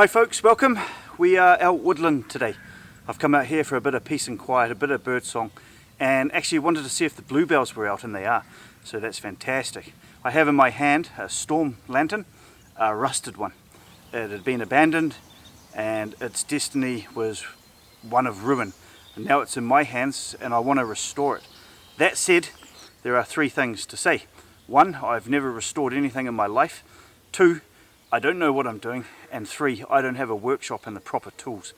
Hi folks, welcome. We are out woodland today. I've come out here for a bit of peace and quiet, a bit of bird song, and actually wanted to see if the bluebells were out, and they are, so that's fantastic. I have in my hand a storm lantern, a rusted one. It had been abandoned and its destiny was one of ruin, and now it's in my hands and I want to restore it. That said, there are three things to say. One, I've never restored anything in my life. Two, I don't know what I'm doing, and three, I don't have a workshop and the proper tools.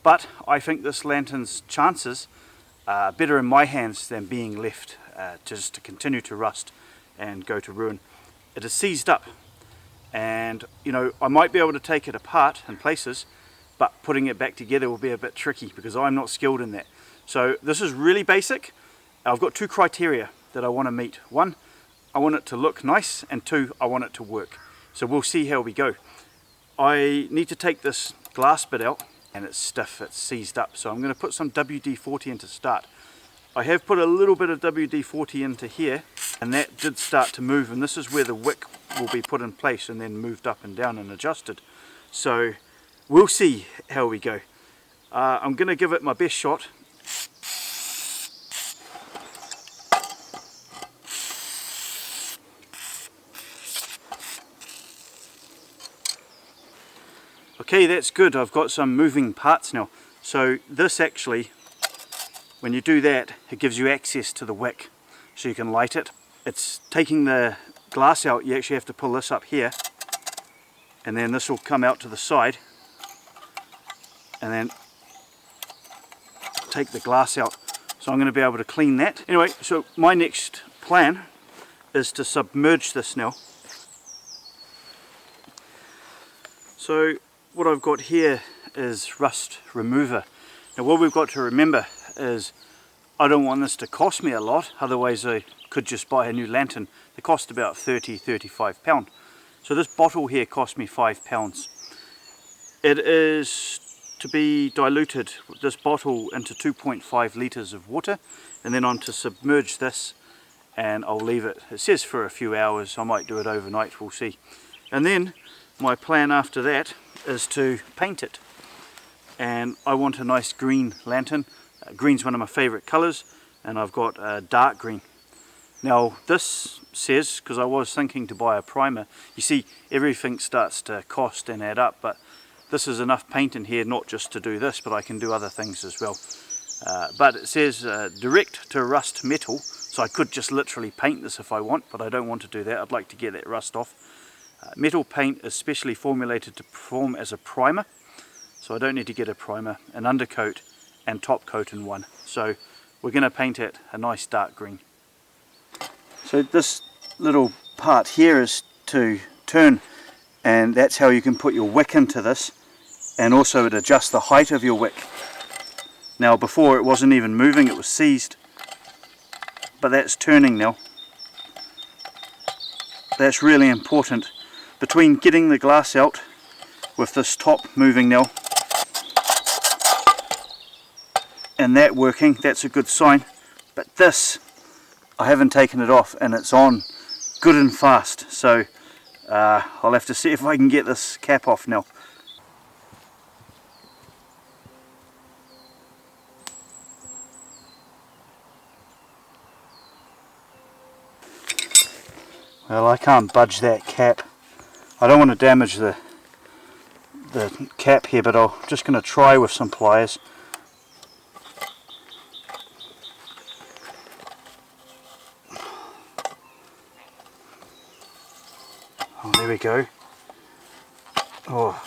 But I think this lantern's chances are better in my hands than being left just to continue to rust and go to ruin. It is seized up, and you know, I might be able to take it apart in places, but putting it back together will be a bit tricky because I'm not skilled in that. So this is really basic. I've got two criteria that I want to meet. One, I want it to look nice, and two, I want it to work. So we'll see how we go. I need to take this glass bit out, and it's stiff, it's seized up, so I'm going to put some WD-40 in to start. I have put a little bit of WD-40 into here, and that did start to move, and this is where the wick will be put in place and then moved up and down and adjusted. So we'll see how we go. I'm going to give it my best shot. Okay, that's good. I've got some moving parts now. So this actually, when you do that, it gives you access to the wick so you can light it. It's taking the glass out. You actually have to pull this up here, and then this will come out to the side, and then take the glass out. So I'm going to be able to clean that. Anyway, so my next plan is to submerge this now. So what I've got here is rust remover. Now what we've got to remember is I don't want this to cost me a lot, otherwise I could just buy a new lantern. They cost about £30–35. So this bottle here cost me £5. It is to be diluted, this bottle, into 2.5 litres of water, and then I'm to submerge this, and I'll leave it. It says for a few hours. I might do it overnight, we'll see. And then my plan after that is to paint it, and I want a nice green lantern. Green's one of my favourite colours, and I've got a dark green. Now this says, because I was thinking to buy a primer, you see everything starts to cost and add up, but this is enough paint in here not just to do this, but I can do other things as well. But it says direct to rust metal, so I could just literally paint this if I want, but I don't want to do that. I'd like to get that rust off. Metal paint is specially formulated to perform as a primer, so I don't need to get a primer, an undercoat and top coat in one. So we're going to paint it a nice dark green. So this little part here is to turn, and that's how you can put your wick into this, and also it adjusts the height of your wick. Now before it wasn't even moving, it was seized, but that's turning now. That's really important. Between getting the glass out with this top moving now and that working, that's a good sign. But this, I haven't taken it off, and it's on good and fast, so I'll have to see if I can get this cap off now. Well, I can't budge that cap. I don't want to damage the cap here, but I'm just going to try with some pliers. Oh, there we go. Oh,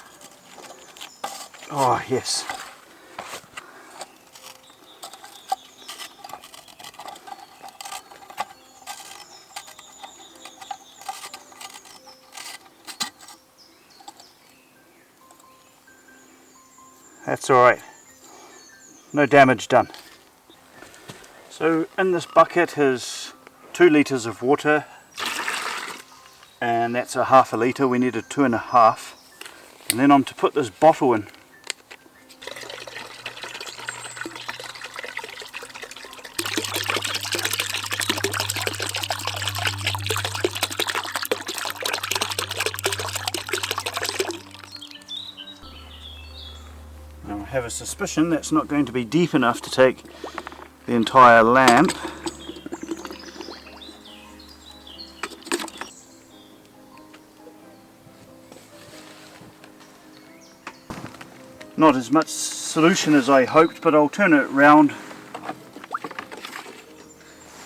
oh yes. That's alright. No damage done. So in this bucket is 2 litres of water, and that's a half a litre. We needed 2.5. And then I'm to put this bottle in. Now I have a suspicion that's not going to be deep enough to take the entire lamp. Not as much solution as I hoped, but I'll turn it round,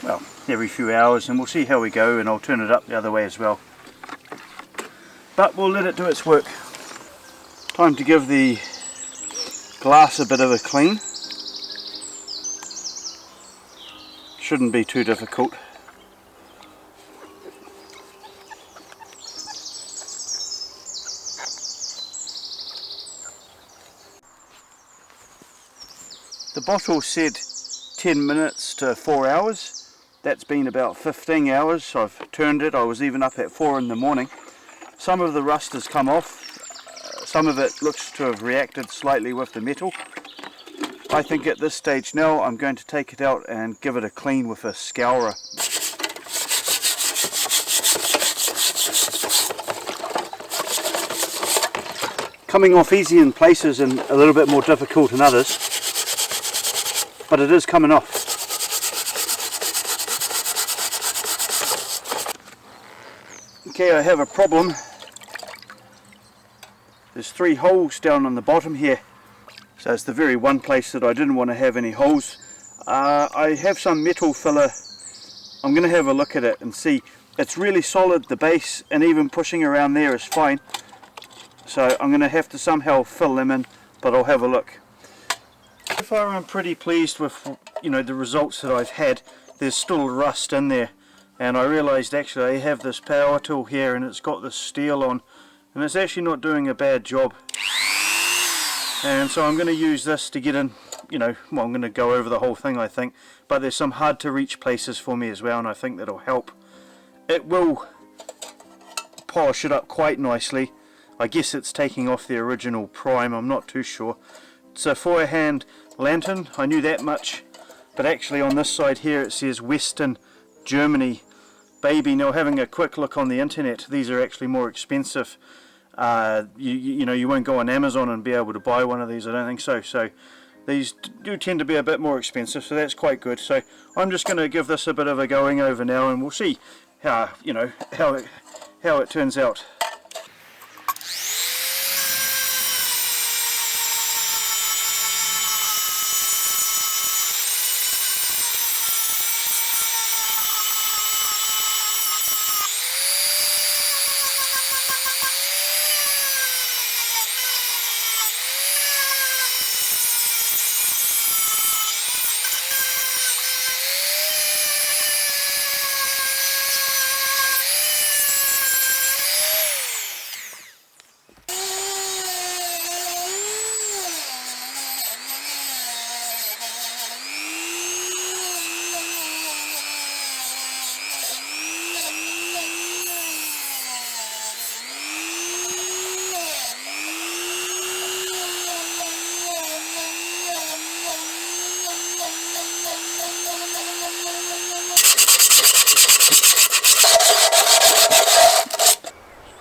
well, every few hours, and we'll see how we go, and I'll turn it up the other way as well. But we'll let it do its work. Time to give the glass a bit of a clean. Shouldn't be too difficult. The bottle said 10 minutes to 4 hours. That's been about 15 hours. I've turned it. I was even up at 4 in the morning. Some of the rust has come off. Some of it looks to have reacted slightly with the metal. I think at this stage now I'm going to take it out and give it a clean with a scourer. Coming off easy in places and a little bit more difficult in others, but it is coming off. Okay, I have a problem. There's 3 holes down on the bottom here, so it's the very one place that I didn't want to have any holes. I have some metal filler. I'm going to have a look at it and see. It's really solid, the base, and even pushing around there is fine. So I'm going to have to somehow fill them in, but I'll have a look. So far I'm pretty pleased with, the results that I've had. There's still rust in there, and I realised actually I have this power tool here and it's got this steel on, and it's actually not doing a bad job. And so I'm going to use this to get in, well, I'm going to go over the whole thing I think, but there's some hard to reach places for me as well, and I think that'll help. It will polish it up quite nicely. I guess it's taking off the original prime, I'm not too sure. It's a 4-hand lantern, I knew that much, but actually on this side here it says Western Germany baby. Now having a quick look on the internet, these are actually more expensive. You won't go on Amazon and be able to buy one of these, I don't think so. So these do tend to be a bit more expensive, so that's quite good. So I'm just going to give this a bit of a going over now, and we'll see how it turns out.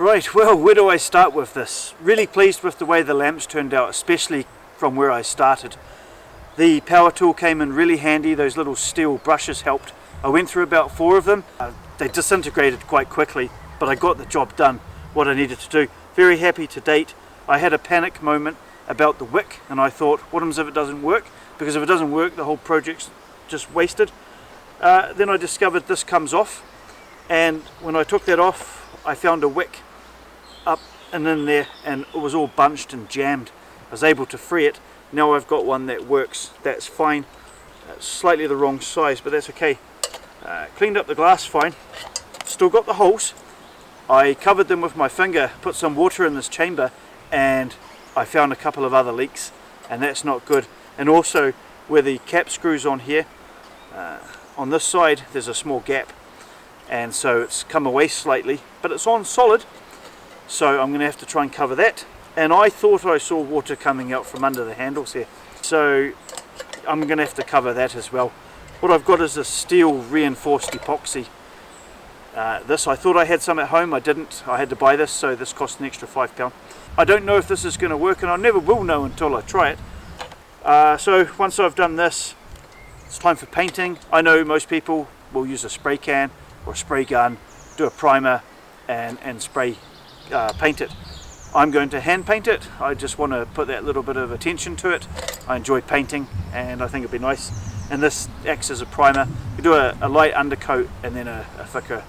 Right, well, where do I start with this? Really pleased with the way the lamps turned out, especially from where I started. The power tool came in really handy. Those little steel brushes helped. I went through about 4 of them. They disintegrated quite quickly, but I got the job done, what I needed to do. Very happy to date. I had a panic moment about the wick, and I thought, what happens if it doesn't work? Because if it doesn't work, the whole project's just wasted. Then I discovered this comes off, and when I took that off, I found a wick up and in there, and it was all bunched and jammed. I was able to free it. Now I've got one that works. That's fine. It's slightly the wrong size, but that's okay. Cleaned up the glass fine. Still got the holes. I covered them with my finger, put some water in this chamber, and I found a couple of other leaks. and that's not good. And also where the cap screws on here, on this side there's a small gap, and so it's come away slightly, but it's on solid, so I'm going to have to try and cover that. And I thought I saw water coming out from under the handles here, so I'm going to have to cover that as well. What I've got is a steel reinforced epoxy. This, I thought I had some at home, I didn't. I had to buy this, so this cost an extra £5. I don't know if this is going to work, and I never will know until I try it. So once I've done this, it's time for painting. I know most people will use a spray can or a spray gun, do a primer and spray paint it. I'm going to hand paint it. I just want to put that little bit of attention to it. I enjoy painting, and I think it'd be nice. And this acts as a primer. You do a light undercoat and then a thicker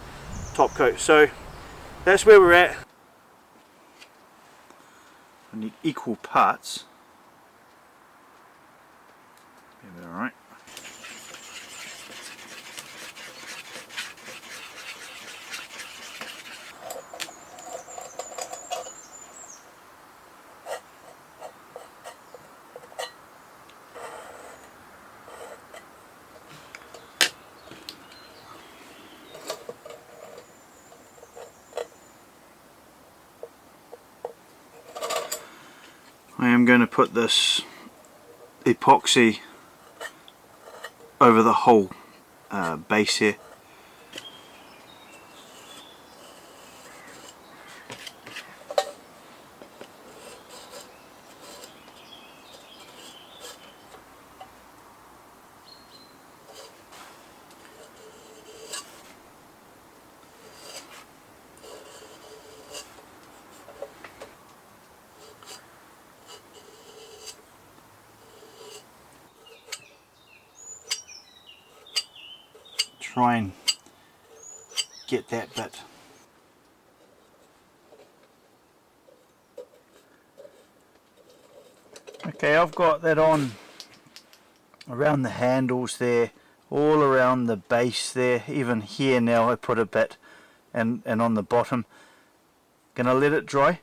top coat. So that's where we're at. I need equal parts. Maybe all right. I am going to put this epoxy over the whole base here. Try and get that bit. Okay, I've got that on around the handles there, all around the base there, even here now I put a bit, and on the bottom. Gonna let it dry,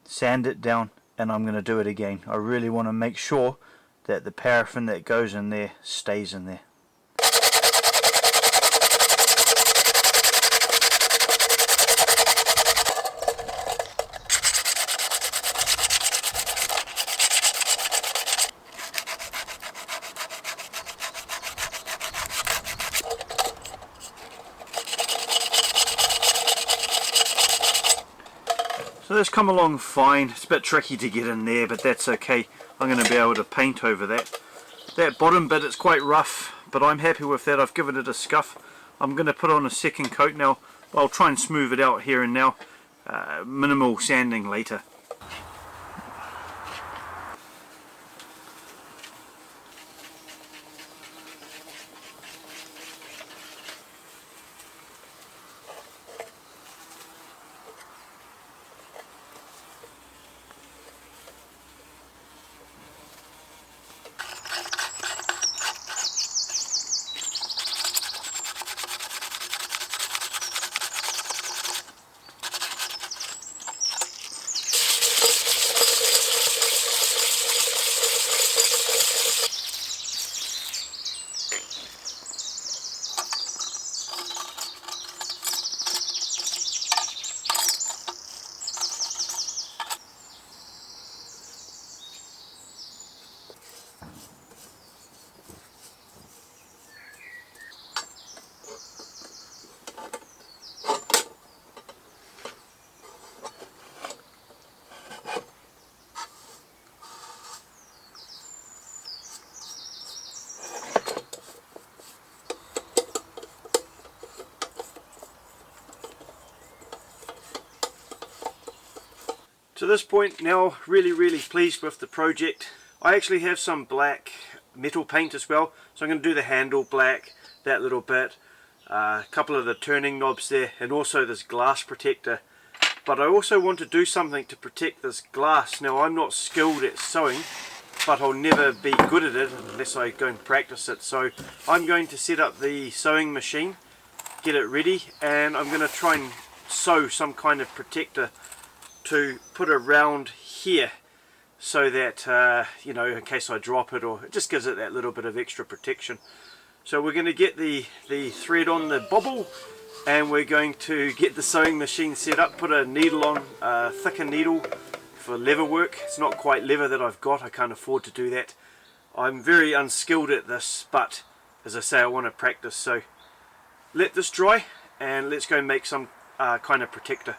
sand it down, and I'm gonna do it again. I really want to make sure that the paraffin that goes in there stays in there. So that's come along fine. It's a bit tricky to get in there, but that's okay. I'm going to be able to paint over that. That bottom bit is quite rough, but I'm happy with that. I've given it a scuff. I'm going to put on a second coat now. I'll try and smooth it out here and now. Minimal sanding later. To this point now, really pleased with the project. I actually have some black metal paint as well, so I'm going to do the handle black, that little bit, a couple of the turning knobs there, and also this glass protector. But I also want to do something to protect this glass. Now I'm not skilled at sewing, but I'll never be good at it unless I go and practice it. So I'm going to set up the sewing machine, get it ready, and I'm going to try and sew some kind of protector to put around here so that you know, in case I drop it, or it just gives it that little bit of extra protection. So we're going to get the thread on the bobble, and we're going to get the sewing machine set up, put a needle on, a thicker needle for leather work. It's not quite leather that I've got, I can't afford to do that. I'm very unskilled at this, but as I say, I want to practice. So let this dry and let's go make some kind of protector.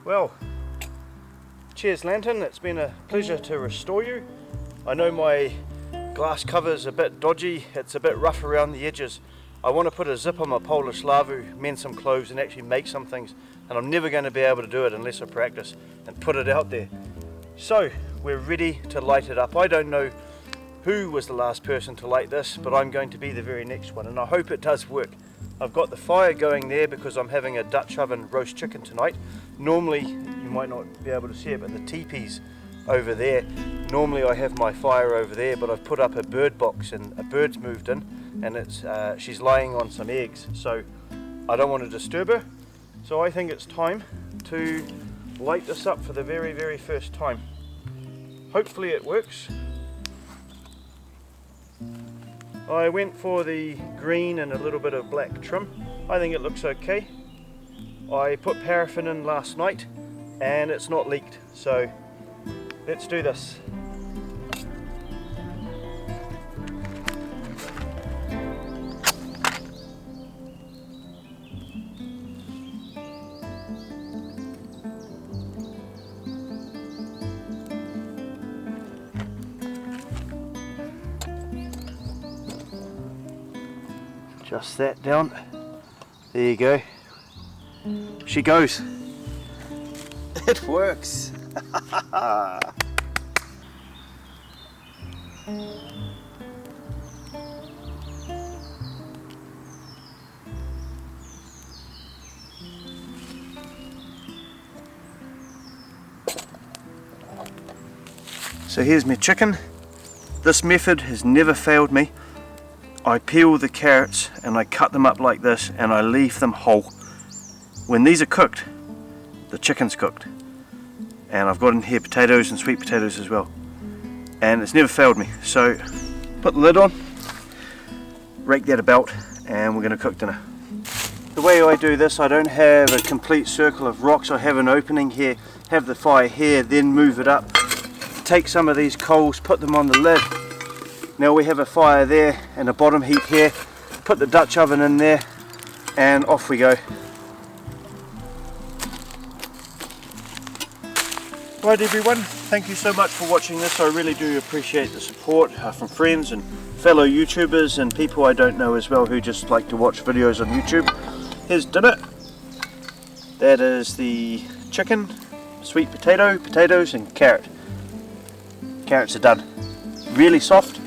Well, cheers Lantern, it's been a pleasure to restore you. I know my glass cover's a bit dodgy, it's a bit rough around the edges. I want to put a zip on my Polish Lavu, mend some clothes and actually make some things, and I'm never going to be able to do it unless I practice and put it out there. So we're ready to light it up. I don't know who was the last person to light this, but I'm going to be the very next one, and I hope it does work. I've got the fire going there because I'm having a Dutch oven roast chicken tonight. Normally, you might not be able to see it, but the teepee's over there. Normally I have my fire over there, but I've put up a bird box and a bird's moved in, and she's laying on some eggs, so I don't want to disturb her. So I think it's time to light this up for the very, very first time. Hopefully it works. I went for the green and a little bit of black trim. I think it looks okay. I put paraffin in last night and it's not leaked, so let's do this. Just that down. There you go. She goes. It works. So here's my chicken. This method has never failed me. I peel the carrots and I cut them up like this and I leave them whole. When these are cooked, the chicken's cooked. And I've got in here potatoes and sweet potatoes as well. And it's never failed me. So put the lid on, rake that about, and we're going to cook dinner. The way I do this, I don't have a complete circle of rocks. I have an opening here, have the fire here, then move it up. Take some of these coals, put them on the lid. Now we have a fire there and a bottom heat here. Put the Dutch oven in there and off we go. Right everyone, thank you so much for watching this. I really do appreciate the support from friends and fellow YouTubers and people I don't know as well who just like to watch videos on YouTube. Here's dinner. That is the chicken, sweet potato, potatoes and carrot. Carrots are done. Really soft.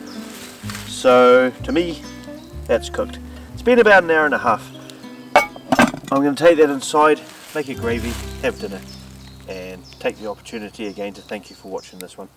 So to me, that's cooked. It's been about an hour and a half. I'm going to take that inside, make a gravy, have dinner, and take the opportunity again to thank you for watching this one.